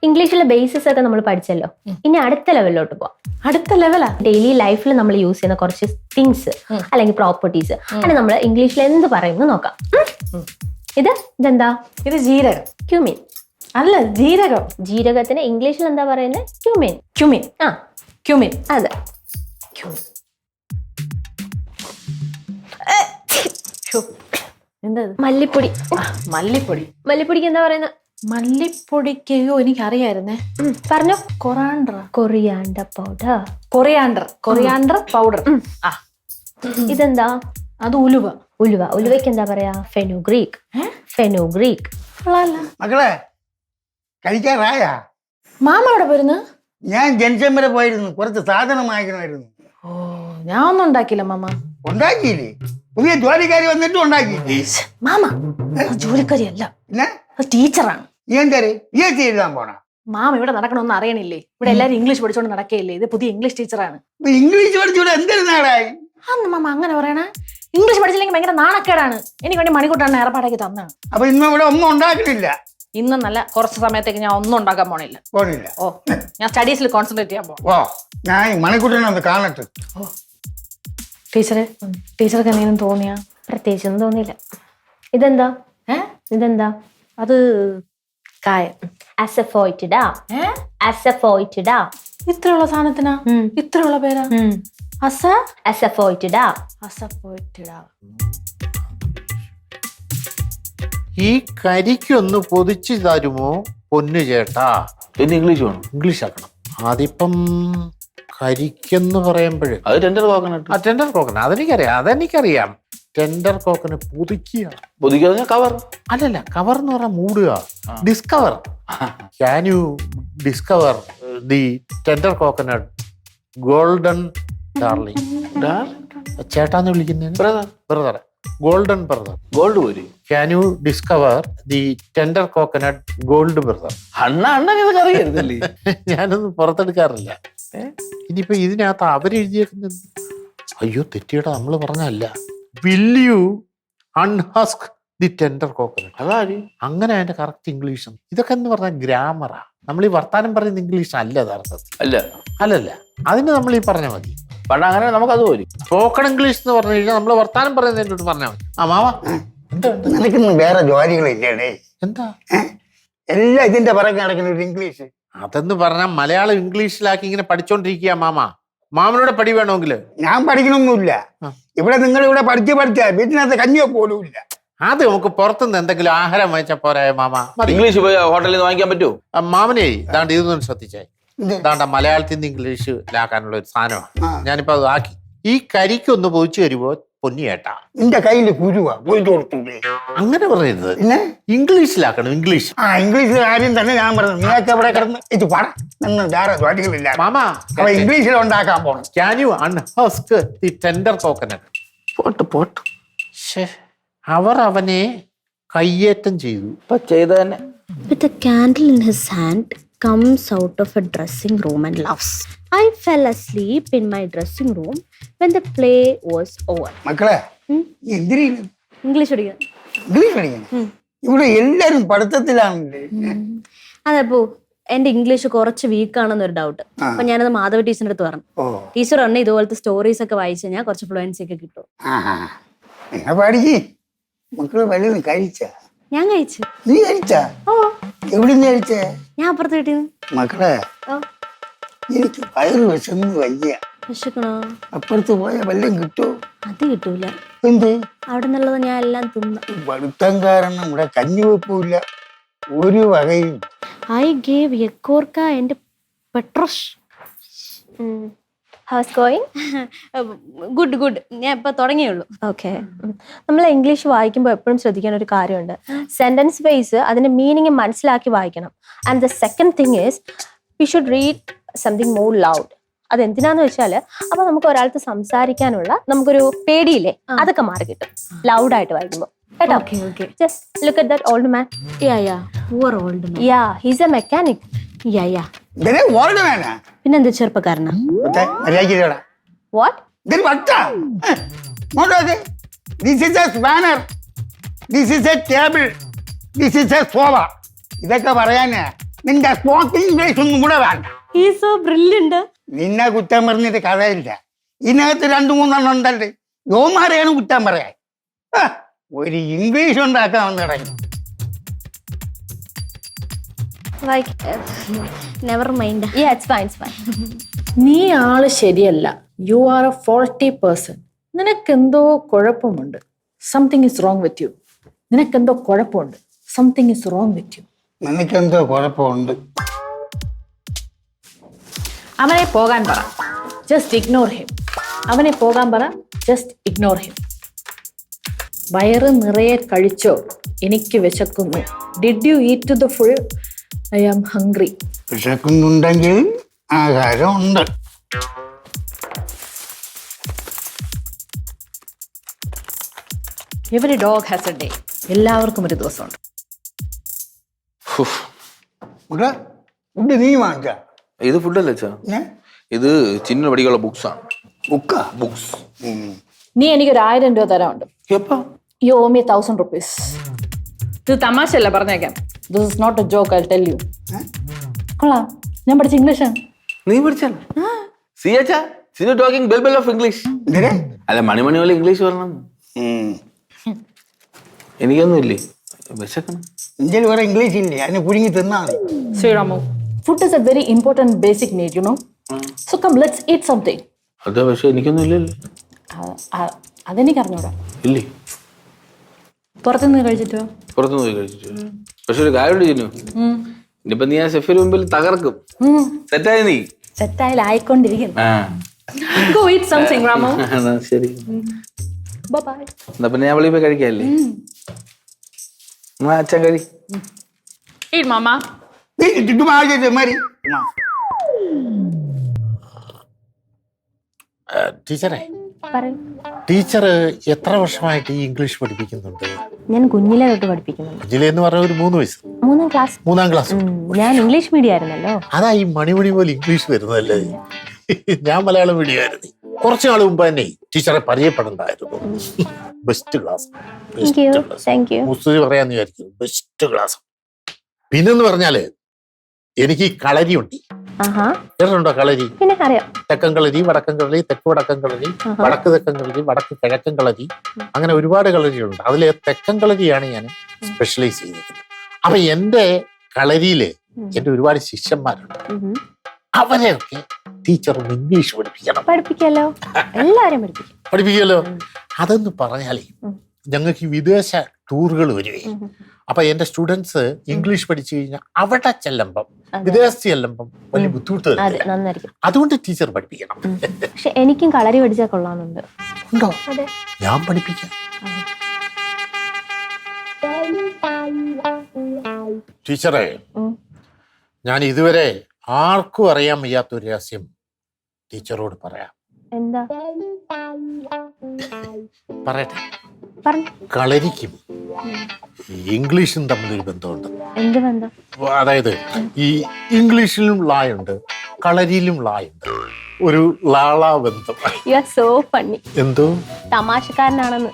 ഇംഗ്ലീഷിലെ ബേസിസ് ഒക്കെ നമ്മൾ പഠിച്ചല്ലോ. ഇനി അടുത്ത ലെവലിലോട്ട് പോവാം. അടുത്ത ലെവലാ? ഡെയിലി ലൈഫിൽ നമ്മൾ യൂസ് ചെയ്യുന്ന കുറച്ച് തിങ്സ് അല്ലെങ്കിൽ പ്രോപ്പർട്ടീസ് അങ്ങനെ നമ്മൾ ഇംഗ്ലീഷിൽ എന്ത് പറയുന്നു നോക്കാം. ഇതെന്താ? ഇത് ജീരകം. ക്യൂമിൻ. അല്ല, ജീരകം. ജീരകത്തിന് ഇംഗ്ലീഷിൽ എന്താ പറയുന്നത്? ക്യൂമിൻ. ക്യൂമിൻ. ആ, ക്യൂമിൻ. അതെ. എന്താ? മല്ലിപ്പൊടി. മല്ലിപ്പൊടി. മല്ലിപ്പൊടിക്ക് എന്താ പറയുന്നത്? മല്ലിപ്പൊടിക്കോ എനിക്കറിയായിരുന്നേ. പറഞ്ഞോ. Coriander. Coriander powder. Coriander powder. ഇതെന്താ? അത് ഉലുവ. ഉലുവയ്ക്ക് എന്താ പറയാ? ഫെനുഗ്രീക്ക്. ഫെനുഗ്രീക്ക്. മക്കളെ കഴിക്കാറായ? മാമ എവിടെ പോയിരുന്നു? ഞാൻ ജംഗ്ഷൻ വരെ പോയിരുന്നു, കുറച്ച് സാധനം വാങ്ങിക്കണമായിരുന്നു. ഓ, ഞാൻ ഒന്നും ഉണ്ടാക്കിയില്ല മാമ. ഉണ്ടാക്കിയില്ലേ? പുതിയ ജോലിക്കാരി വന്നിട്ട് ഉണ്ടാക്കിയില്ലേ? മാമ ജോലിക്കാരി അല്ല, പിന്നെ ടീച്ചറാണ്. നീ എന്താ എഴുതാൻ പോണ? മാമ ഇവിടെ നടക്കണമെന്ന് അറിയണില്ലേ? ഇവിടെ എല്ലാരും ഇംഗ്ലീഷ് പഠിച്ചോണ്ട് നടക്കുകയില്ലേ? ഇത് പുതിയ ഇംഗ്ലീഷ് ടീച്ചറാണ്. ഇംഗ്ലീഷ് പഠിച്ചൂടെ? എന്തൊരു നാടായി? അന്ന് മാമ അങ്ങനെ പറയണേ. ഇംഗ്ലീഷ് പഠിച്ചില്ലെങ്കിൽ ഭയങ്കര നാണക്കേടാണ്. എനിക്ക് വേണ്ടി മണിക്കൂട്ടാണ് ഏർപ്പാടാക്കി തന്നാണ്. അപ്പൊ ഇന്ന് ഇവിടെ ഒന്നും ഉണ്ടാക്കണില്ല? ഇന്നും നല്ല കുറച്ച് സമയത്തേക്ക് ഞാൻ ഒന്നും ഉണ്ടാക്കാൻ പോണില്ല. ഓ, ഞാൻ സ്റ്റഡീസിൽ കോൺസെൻട്രേറ്റ് ചെയ്യാൻ പോകും. ഓ, ഞാൻ മണിക്കൂട്ടിനെ ഒന്ന് കാണട്ടെ. ഓ, ടീച്ചർക്ക് എന്തെങ്കിലും തോന്നിയാ? പ്രത്യേകിച്ചൊന്നും തോന്നിയില്ല. ഇതെന്താ? ഇതെന്താ? അത് കായ. അസഫോയിറ്റഡാ. അസഫോയിറ്റഡാ. ഇത്രയുള്ള സാധനത്തിനാ ഇത്രയുള്ള പേരാ? അസഫോയിറ്റഡാ. അസഫോയിറ്റഡാ. ഈ കരിക്കൊന്ന് പൊതിച്ചു തരുമോ പൊന്നു ചേട്ടാ? പിന്നെ ഇംഗ്ലീഷ് വേണം. ഇംഗ്ലീഷ് ആക്കണം. അതിപ്പം കരിക്കെന്ന് പറയുമ്പോഴേ അത് ടെൻഡർ കോക്കനട്ട്. ടെൻഡർ കോക്കനട്ട് അതെനിക്കറിയാം. ടെൻഡർ കോക്കനട്ട് പൊതിക്കുക കവർ. അല്ലല്ല, കവർ എന്ന് പറഞ്ഞാൽ മൂടുക. Discover. Can you discover the tender coconut golden darling? ചേട്ടാന്ന് വിളിക്കുന്നതിന് ബ്രദർ. Golden brother. ഗോൾഡ് പോരി. Can you discover the tender coconut gold brother? അണ്ണ ഇതൊക്കെ അറിയരുതല്ലേ? ഞാനൊന്നും പുറത്തെടുക്കാറില്ല. ഇനിയിപ്പോ ഇതിനകത്ത് അവരെഴുതിയേക്കുന്നത് അയ്യോ തെറ്റിയുടെ നമ്മൾ പറഞ്ഞല്ല. Will you unhusk the tender coconut? അതാര്? അങ്ങനെ അതിന്റെ കറക്റ്റ് ഇംഗ്ലീഷ്. ഇതൊക്കെ എന്ന് പറഞ്ഞാൽ ഗ്രാമറാ. നമ്മൾ ഈ വർത്താനം പറയുന്ന ഇംഗ്ലീഷ് അല്ല യഥാർത്ഥത്തിൽ. അല്ലല്ല, അതിന് നമ്മൾ ഈ പറഞ്ഞാൽ മതി. പണ്ട് അങ്ങനെ നമുക്കത് പോരി. സ്പോക്കൺ ഇംഗ്ലീഷ് എന്ന് പറഞ്ഞു കഴിഞ്ഞാൽ നമ്മൾ വർത്താനം പറയുന്നതിനോട് പറഞ്ഞാൽ മതി. ആ മാവ നിനക്കൊന്നും വേറെ ജോലികളില്ലേ? എന്താ എല്ലാം ഇതിന്റെ പുറകെ നടക്കുന്ന ഒരു ഇംഗ്ലീഷ്? അതെന്ന് പറഞ്ഞാൽ മലയാളം ഇംഗ്ലീഷിലാക്കി ഇങ്ങനെ പഠിച്ചോണ്ടിരിക്കുക മാമനോട് പടി വേണമെങ്കിൽ. ഞാൻ പഠിക്കണമൊന്നുമില്ല. ഇവിടെ നിങ്ങൾ ഇവിടെ പഠിച്ച വീട്ടിനകത്ത് കഞ്ഞിയോ പോലും ഇല്ല. അത് നമുക്ക് പുറത്തുനിന്ന് എന്തെങ്കിലും ആഹാരം വാങ്ങിച്ചാൽ പോരായ മാമ? ഇംഗ്ലീഷ് പോയി ഹോട്ടലിൽ നിന്ന് വാങ്ങിക്കാൻ പറ്റുമോ? മാമനെ ഇതാണ്ട് ഇതൊന്നും ശ്രദ്ധിച്ചേ. ഇതാണ്ട മലയാളത്തിൽ നിന്ന് ഇംഗ്ലീഷിലാക്കാനുള്ള ഒരു സാധനമാണ്. ഞാനിപ്പോ അത് ആക്കി. ഈ കരിക്കൊന്ന് പൊതിച്ചു തരുമ്പോ പൊന്നിയേട്ടാ. നിന്റെ കയ്യിൽ കുരുവാ, പോയിട്ട് കൊടുത്തൂടെ? അങ്ങനെ പറയരുത്, പിന്നെ ഇംഗ്ലീഷിലാക്കണം. ഇംഗ്ലീഷ്. ഇംഗ്ലീഷിൽ കാര്യം തന്നെ ഞാൻ പറഞ്ഞു. നിങ്ങൾക്ക് എവിടെ കിടന്ന് ഇത് പണം വേറെ ജോലികളില്ല മാമ. അപ്പൊ ഇംഗ്ലീഷിൽ ഉണ്ടാക്കാൻ പോണം. Can you unhusk the tender coconut? പോട്ട്. അവർ അവനെ കയ്യേറ്റം ചെയ്തു. ഇപ്പൊ ചെയ്ത തന്നെ. With a candle in his hand, comes out of a dressing room and laughs. I fell asleep in my dressing room when the play was over. മക്കളെ, എന്തിനാ ഇംഗ്ലീഷ് പഠിക്കണം? ഇംഗ്ലീഷ് പഠിക്കണം? ഇവിടെ എല്ലാരും പഠിത്തത്തിലാണല്ലേ. അതപ്പോ എന്റെ ഇംഗ്ലീഷ് കുറച്ച് വീക്കാണെന്നൊരു ഡൗട്ട്. അപ്പൊ ഞാനത് മാധവ ടീച്ചറിന്റെ അടുത്ത് പറഞ്ഞു. ടീച്ചർ പറഞ്ഞു ഇതുപോലത്തെ സ്റ്റോറീസ് ഒക്കെ വായിച്ചു കഴിഞ്ഞാൽ കുറച്ച് ഫ്ലുവൻസി ഒക്കെ കിട്ടും. പഠിക്ക്. മക്കള് വല്ലതും കഴിച്ച? ഞാൻ കഴിച്ചു. നീ കഴിച്ച? എവിടുന്ന് കഴിച്ചേ? ഞാൻ അപ്പുറത്ത് വീട്ടിൽ നിന്ന്. മക്കളെ, എനിക്ക് വയറ് വിശന്ന് വയ്യ. വിശക്കണോ? അപ്പുറത്ത് പോയ വല്ലതും കിട്ടുമോ? അത് കിട്ടൂല. എന്ത്? അവിടെ നിന്നുള്ളത് ഞാൻ എല്ലാം തിന്നു. പഠിത്തം കാരണം ഇവിടെ കഞ്ഞിവെപ്പില്ല, ഒരു വകയും. I gave Yekorka and Petrosh. How's going? Good. ഞാൻ ഇപ്പൊ തുടങ്ങിയുള്ളൂ. ഓക്കെ. നമ്മൾ ഇംഗ്ലീഷ് വായിക്കുമ്പോൾ എപ്പോഴും ശ്രദ്ധിക്കാൻ ഒരു കാര്യമുണ്ട്. സെന്റൻസ് ബേസ് അതിന്റെ മീനിങ് മനസ്സിലാക്കി വായിക്കണം. And the second thing is we should read something more loud. അതെന്തിനാന്ന് വെച്ചാൽ അപ്പൊ നമുക്ക് ഒരാൾക്ക് സംസാരിക്കാനുള്ള നമുക്കൊരു പേടിയില്ലേ, അതൊക്കെ മാറി കിട്ടും ലൗഡായിട്ട് വായിക്കുമ്പോൾ. കേട്ടോ? Just look at that old man. Yeah. Poor old man. Yeah, he's a mechanic. Yeah. പിന്നെന്ത് ചെറുപ്പക്കാരനാ? What? This is a spanner. This is a table. This is a sofa. ഇതൊക്കെ പറയാനാ നിന്റെ സ്പോക്കൺ ഇംഗ്ലീഷ് ഒന്നും കൂടെ വേണ്ട. He is so brilliant. നിന്നെ കുറ്റം പറഞ്ഞിട്ട് കഥയില്ല. ഇതിനകത്ത് 2-3 ഉണ്ടല്ലേ, യോമാരെയാണ് കുറ്റം പറയാൻ. ഒരു ഇംഗ്ലീഷ് ഉണ്ടാക്കാൻ വന്ന് തുടങ്ങി. Like, Never mind. yeah, it's fine, it's fine. നീ ആള് ശരിയല്ല. You are a faulty person. നിനക്കെന്തോ കുഴപ്പമുണ്ട്. Something is wrong with you. നിനക്കെന്തോ കുഴപ്പമുണ്ട്. Something is wrong with you. നിനക്കെന്തോ കുഴപ്പമുണ്ട്. അവനെ പോകാൻ പറ. Just ignore him. അവനെ പോകാൻ പറ. Just ignore him. വയറ് നിറയെ കഴിച്ചോ? എനിക്ക് വിശക്കുന്നു. Did you eat to the full? I am hungry. വിശക്കുന്നുണ്ടെങ്കിൽ ആഹാരമുണ്ട്. Every dog has a day. എല്ലാവർക്കും ഒരു ദിവസമുണ്ട്. ഇവിടെ ഫുഡ് നീ വാങ്ങിച്ച ഇത് ഫുഡല്ലേ അച്ഛാ? ഇത് ചിന്നു പഠിക്കാനുള്ള ബുക്സ് ആണ്. ബുക്സ്. നീ എനിക്കൊരു 1000 രൂപ തരാനുണ്ട്. എപ്പാ? You owe me 1000 rupees. ഇത് തമാശയല്ല, പറഞ്ഞേക്കാം. This is not a joke, I tell you. കൊള്ളാം, ഞാൻ പഠിച്ച ഇംഗ്ലീഷാണ്. നീ പഠിച്ചാൽ സി അച്ഛാ? Chinnu talking bell of English. അല്ല, മണി പോലെ ഇംഗ്ലീഷ് പറയണം. എനിക്കൊന്നും ഇല്ലേ, വിശക്കണം. ഇന്ത്യയിൽ വേറെ ഇംഗ്ലീഷ് ഇല്ലേ, അതിനെ പുഴുങ്ങി തിന്നാണ്. Sreeram, food is a very important basic need, you know. So come let's eat something. അതെ, പക്ഷെ എനിക്കൊന്നും ഇല്ലല്ലോ. അതെനിക്ക് അറിഞ്ഞൂടാ. ഇല്ലേ? പുറത്തുനിന്ന് കഴിച്ചിട്ടോ? പുറത്തുനിന്ന് പോയി കഴിച്ചിട്ട്. പക്ഷെ ഒരു കാര്യമുണ്ട് ചിന്നു, ഇനിയിപ്പൊ നീ ആ ഷെഫിന് മുമ്പിൽ തകർക്കും. സെറ്റായി നീ? സെറ്റായാലും ആയിക്കൊണ്ടിരിക്കുന്നു. Go eat something, Ramu. ശരി, Bye-bye. എന്നാ പിന്നെ ഞാൻ വെളിയിൽ പോയി കഴിക്കാല്ലേ? അച്ഛൻ കഴി. Eat, Mama. മാറി ടീച്ചറെ, പറയൂ. ടീച്ചർ എത്ര വർഷമായിട്ട് ഈ ഇംഗ്ലീഷ് പഠിപ്പിക്കുന്നുണ്ട്? ഞാൻ കുഞ്ഞിലെ തൊട്ട് പഠിപ്പിക്കുന്നുണ്ട്. ജില്ലെന്ന് പറഞ്ഞ ഒരു 3 വയസ്സ്, 3ാം ക്ലാസ്. 3ാം ക്ലാസ്. ഞാൻ ഇംഗ്ലീഷ് മീഡിയം ആയിരുന്നല്ലോ. അതാ ഈ മണിമണി പോലെ ഇംഗ്ലീഷ് വരുന്നതല്ലേ. ഞാൻ മലയാളം മീഡിയം ആയിരുന്നു. കുറച്ചു നാൾ മുമ്പ് തന്നെ ടീച്ചറെ പരിചയപ്പെടണ്ടായിരുന്നു. Best class. Thank you. Muslim പറയാന്ന് വിചാരിക്കും. Best class. പിന്നെന്ന് പറഞ്ഞാല് എനിക്ക് ഈ കളരി ഉണ്ട്. കേട്ടിട്ടുണ്ടോ കളരി? പിന്നെ അറിയാം. തെക്കൻ കളരി, വടക്കൻ കളരി, തെക്ക് വടക്കൻ കളരി, വടക്ക് തെക്കൻ കളരി, വടക്ക് കിഴക്കൻ കളരി, അങ്ങനെ ഒരുപാട് കളരികളുണ്ട്. അതിലെ തെക്കൻ കളരിയാണ് ഞാൻ സ്പെഷ്യലൈസ് ചെയ്തിരിക്കുന്നത്. അപ്പൊ എന്റെ കളരിയില് എന്റെ ഒരുപാട് ശിഷ്യന്മാരുണ്ട്. അവരെയൊക്കെ ടീച്ചർ ഇംഗ്ലീഷ് പഠിപ്പിക്കണം. പഠിപ്പിക്കാലോ, എല്ലാരും പഠിപ്പിക്കാലോ. അതെന്ന് പറഞ്ഞാലേ ഞങ്ങൾക്ക് ഈ വിദേശ ടൂറുകൾ വരുവേ. അപ്പൊ എന്റെ സ്റ്റുഡൻസ് ഇംഗ്ലീഷ് പഠിച്ചു കഴിഞ്ഞാൽ അവിടെ ചെല്ലുമ്പം, വിദേശത്ത് ചെല്ലുമ്പം വലിയ ബുദ്ധിമുട്ട് വരില്ല. അതുകൊണ്ട് ടീച്ചർ പഠിപ്പിക്കണം. പക്ഷെ എനിക്കും കളരി പഠിച്ചാൽ കൊള്ളാമെന്നുണ്ട്. ഉണ്ടോ? ഞാൻ പഠിപ്പിക്കാം. ടീച്ചറെ, ഞാൻ ഇതുവരെ ആർക്കും അറിയാൻ വയ്യാത്തൊരു രഹസ്യം ടീച്ചറോട് പറയാം. എന്താ? പറയട്ടെ. പറഞ്ഞു. കളരിക്കും ഇംഗ്ലീഷും തമ്മിലൊരു ബന്ധമുണ്ട്. എന്ത് ബന്ധം? അതായത് ഈ ഇംഗ്ലീഷിലും ലായുണ്ട്, കളരിയിലും ലായുണ്ട്. ഒരു ലാളാ ബന്ധം. You are so funny. എന്തോ തമാശക്കാരനാണെന്ന്.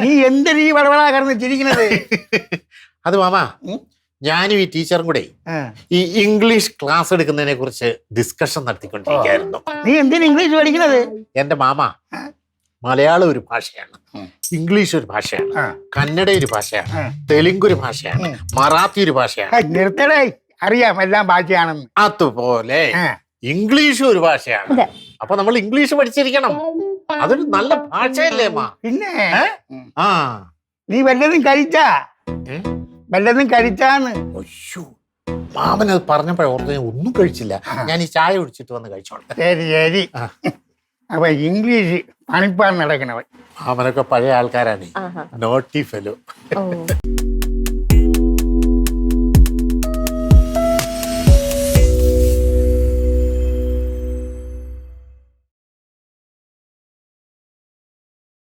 നീ എന്തൊരു ഈ വളവളാ കിടന്ന് ചിരിക്കണത്? അത് മാമാ, ഞാനും ഈ ടീച്ചറും കൂടെ ഈ ഇംഗ്ലീഷ് ക്ലാസ് എടുക്കുന്നതിനെ കുറിച്ച് ഡിസ്കഷൻ നടത്തിക്കൊണ്ടിരിക്കുകയായിരുന്നു. നീ എന്തിനാ ഇംഗ്ലീഷ് പഠിക്കണത്? എന്റെ മാമ, മലയാളം ഒരു ഭാഷയാണ്, ഇംഗ്ലീഷ് ഒരു ഭാഷയാണ്, കന്നഡ ഒരു ഭാഷയാണ്, തെലുങ്ക് ഒരു ഭാഷയാണ്, മറാത്തി ഒരു ഭാഷയാണ്. നിർത്തടേ, അറിയാം എല്ലാം ഭാഷയാണെന്ന്. അതുപോലെ ഇംഗ്ലീഷ് ഒരു ഭാഷയാണ്. അപ്പൊ നമ്മൾ ഇംഗ്ലീഷ് പഠിച്ചിരിക്കണം. അതൊരു നല്ല ഭാഷയല്ലേ മാ? പിന്നെ ആ, നീ വല്ലതും കഴിച്ചാ? വല്ലതും കഴിച്ചാന്ന്? അയ്യോ, മാമനത് പറഞ്ഞപ്പോഴേ ഓർത്ത് ഒന്നും കഴിച്ചില്ല. ഞാൻ ഈ ചായ കുടിച്ചിട്ട് വന്ന് കഴിച്ചോളാം. ശരി ശരി. അപ്പൊ ഇംഗ്ലീഷ് പണിപ്പാൻ നടക്കണവൻ. മാമനൊക്കെ പഴയ ആൾക്കാരാണ്. Naughty fellow.